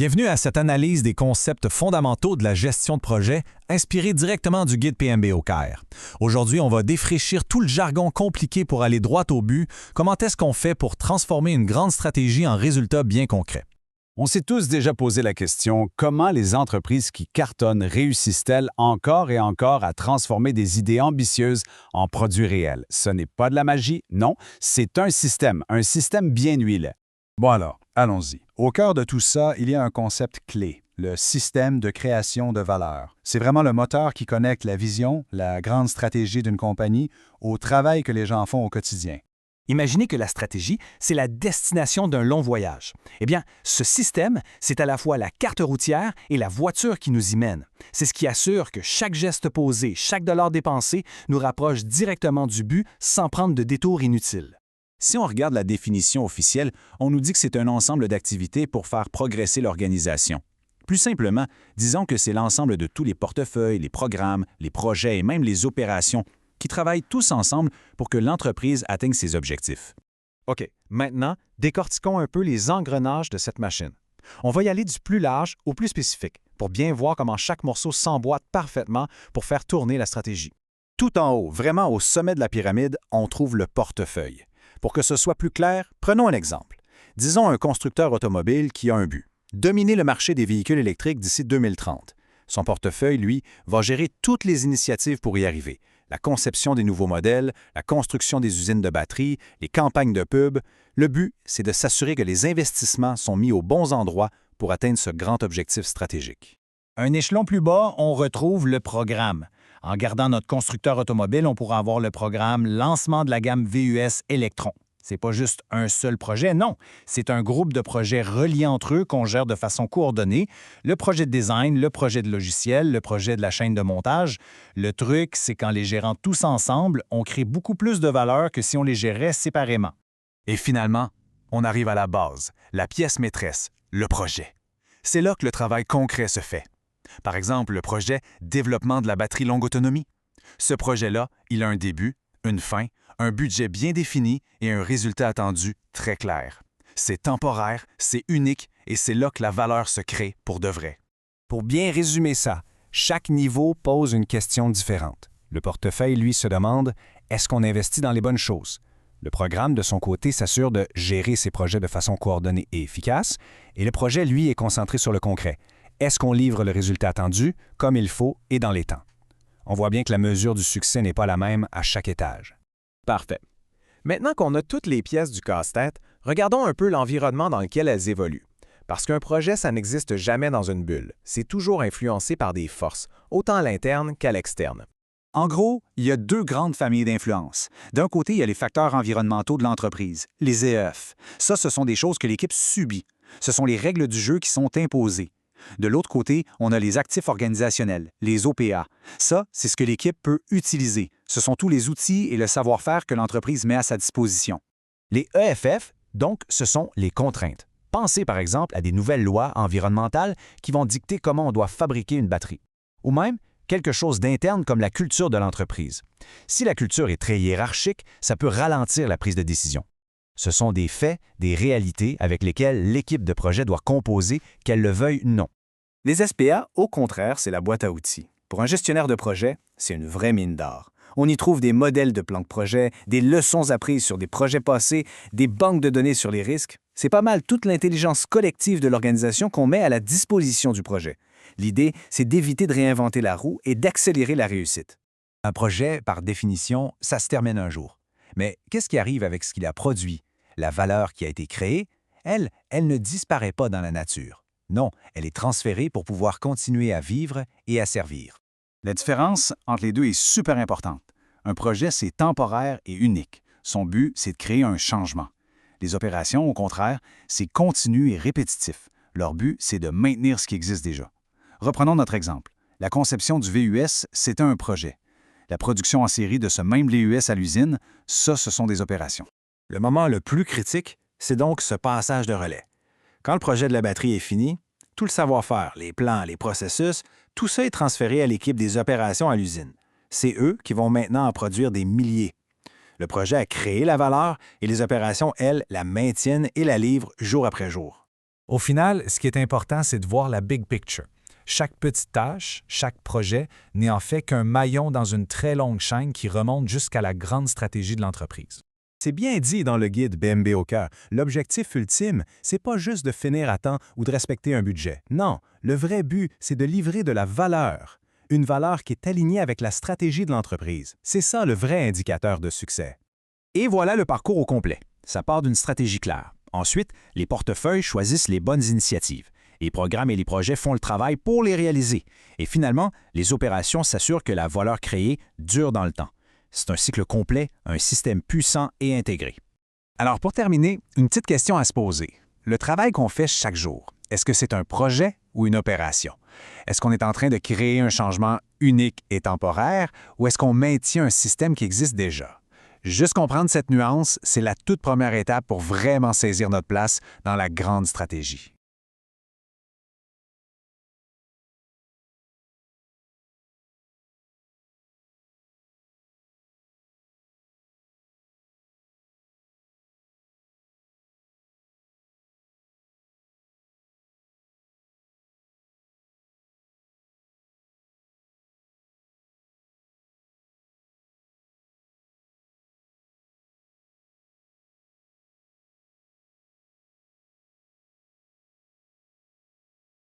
Bienvenue à cette analyse des concepts fondamentaux de la gestion de projet, inspirée directement du guide PMB au Caire. Aujourd'hui, on va défraîchir tout le jargon compliqué pour aller droit au but. Comment est-ce qu'on fait pour transformer une grande stratégie en résultats bien concrets? On s'est tous déjà posé la question, comment les entreprises qui cartonnent réussissent-elles encore et encore à transformer des idées ambitieuses en produits réels? Ce n'est pas de la magie, non, c'est un système bien huilé. Bon alors, allons-y. Au cœur de tout ça, il y a un concept clé, le système de création de valeur. C'est vraiment le moteur qui connecte la vision, la grande stratégie d'une compagnie, au travail que les gens font au quotidien. Imaginez que la stratégie, c'est la destination d'un long voyage. Eh bien, ce système, c'est à la fois la carte routière et la voiture qui nous y mène. C'est ce qui assure que chaque geste posé, chaque dollar dépensé nous rapproche directement du but sans prendre de détours inutiles. Si on regarde la définition officielle, on nous dit que c'est un ensemble d'activités pour faire progresser l'organisation. Plus simplement, disons que c'est l'ensemble de tous les portefeuilles, les programmes, les projets et même les opérations qui travaillent tous ensemble pour que l'entreprise atteigne ses objectifs. OK, maintenant, décortiquons un peu les engrenages de cette machine. On va y aller du plus large au plus spécifique pour bien voir comment chaque morceau s'emboîte parfaitement pour faire tourner la stratégie. Tout en haut, vraiment au sommet de la pyramide, on trouve le portefeuille. Pour que ce soit plus clair, prenons un exemple. Disons un constructeur automobile qui a un but: dominer le marché des véhicules électriques d'ici 2030. Son portefeuille, lui, va gérer toutes les initiatives pour y arriver. La conception des nouveaux modèles, la construction des usines de batteries, les campagnes de pub. Le but, c'est de s'assurer que les investissements sont mis aux bons endroits pour atteindre ce grand objectif stratégique. Un échelon plus bas, on retrouve le programme. En gardant notre constructeur automobile, on pourra avoir le programme lancement de la gamme VUS Electron. C'est pas juste un seul projet, non. C'est un groupe de projets reliés entre eux qu'on gère de façon coordonnée. Le projet de design, le projet de logiciel, le projet de la chaîne de montage. Le truc, c'est qu'en les gérant tous ensemble, on crée beaucoup plus de valeur que si on les gérait séparément. Et finalement, on arrive à la base, la pièce maîtresse, le projet. C'est là que le travail concret se fait. Par exemple, le projet « Développement de la batterie longue autonomie ». Ce projet-là, il a un début, une fin, un budget bien défini et un résultat attendu très clair. C'est temporaire, c'est unique et c'est là que la valeur se crée pour de vrai. Pour bien résumer ça, chaque niveau pose une question différente. Le portefeuille, lui, se demande « Est-ce qu'on investit dans les bonnes choses ?» Le programme, de son côté, s'assure de gérer ses projets de façon coordonnée et efficace, et le projet, lui, est concentré sur le concret. Est-ce qu'on livre le résultat attendu, comme il faut et dans les temps? On voit bien que la mesure du succès n'est pas la même à chaque étage. Parfait. Maintenant qu'on a toutes les pièces du casse-tête, regardons un peu l'environnement dans lequel elles évoluent. Parce qu'un projet, ça n'existe jamais dans une bulle. C'est toujours influencé par des forces, autant à l'interne qu'à l'externe. En gros, il y a deux grandes familles d'influence. D'un côté, il y a les facteurs environnementaux de l'entreprise, les EF. Ça, ce sont des choses que l'équipe subit. Ce sont les règles du jeu qui sont imposées. De l'autre côté, on a les actifs organisationnels, les OPA. Ça, c'est ce que l'équipe peut utiliser. Ce sont tous les outils et le savoir-faire que l'entreprise met à sa disposition. Les EFF, donc, ce sont les contraintes. Pensez par exemple à des nouvelles lois environnementales qui vont dicter comment on doit fabriquer une batterie. Ou même quelque chose d'interne comme la culture de l'entreprise. Si la culture est très hiérarchique, ça peut ralentir la prise de décision. Ce sont des faits, des réalités avec lesquelles l'équipe de projet doit composer, qu'elle le veuille ou non. Les SPA, au contraire, c'est la boîte à outils. Pour un gestionnaire de projet, c'est une vraie mine d'or. On y trouve des modèles de plans de projet, des leçons apprises sur des projets passés, des banques de données sur les risques. C'est pas mal toute l'intelligence collective de l'organisation qu'on met à la disposition du projet. L'idée, c'est d'éviter de réinventer la roue et d'accélérer la réussite. Un projet, par définition, ça se termine un jour. Mais qu'est-ce qui arrive avec ce qu'il a produit? La valeur qui a été créée, elle ne disparaît pas dans la nature. Non, elle est transférée pour pouvoir continuer à vivre et à servir. La différence entre les deux est super importante. Un projet, c'est temporaire et unique. Son but, c'est de créer un changement. Les opérations, au contraire, c'est continu et répétitif. Leur but, c'est de maintenir ce qui existe déjà. Reprenons notre exemple. La conception du VUS, c'était un projet. La production en série de ce même VUS à l'usine, ça, ce sont des opérations. Le moment le plus critique, c'est donc ce passage de relais. Quand le projet de la batterie est fini, tout le savoir-faire, les plans, les processus, tout ça est transféré à l'équipe des opérations à l'usine. C'est eux qui vont maintenant en produire des milliers. Le projet a créé la valeur et les opérations, elles, la maintiennent et la livrent jour après jour. Au final, ce qui est important, c'est de voir la big picture. Chaque petite tâche, chaque projet n'est en fait qu'un maillon dans une très longue chaîne qui remonte jusqu'à la grande stratégie de l'entreprise. C'est bien dit dans le guide BMB au cœur. L'objectif ultime, c'est pas juste de finir à temps ou de respecter un budget. Non, le vrai but, c'est de livrer de la valeur. Une valeur qui est alignée avec la stratégie de l'entreprise. C'est ça le vrai indicateur de succès. Et voilà le parcours au complet. Ça part d'une stratégie claire. Ensuite, les portefeuilles choisissent les bonnes initiatives. Les programmes et les projets font le travail pour les réaliser. Et finalement, les opérations s'assurent que la valeur créée dure dans le temps. C'est un cycle complet, un système puissant et intégré. Alors pour terminer, une petite question à se poser. Le travail qu'on fait chaque jour, est-ce que c'est un projet ou une opération? Est-ce qu'on est en train de créer un changement unique et temporaire ou est-ce qu'on maintient un système qui existe déjà? Juste comprendre cette nuance, c'est la toute première étape pour vraiment saisir notre place dans la grande stratégie.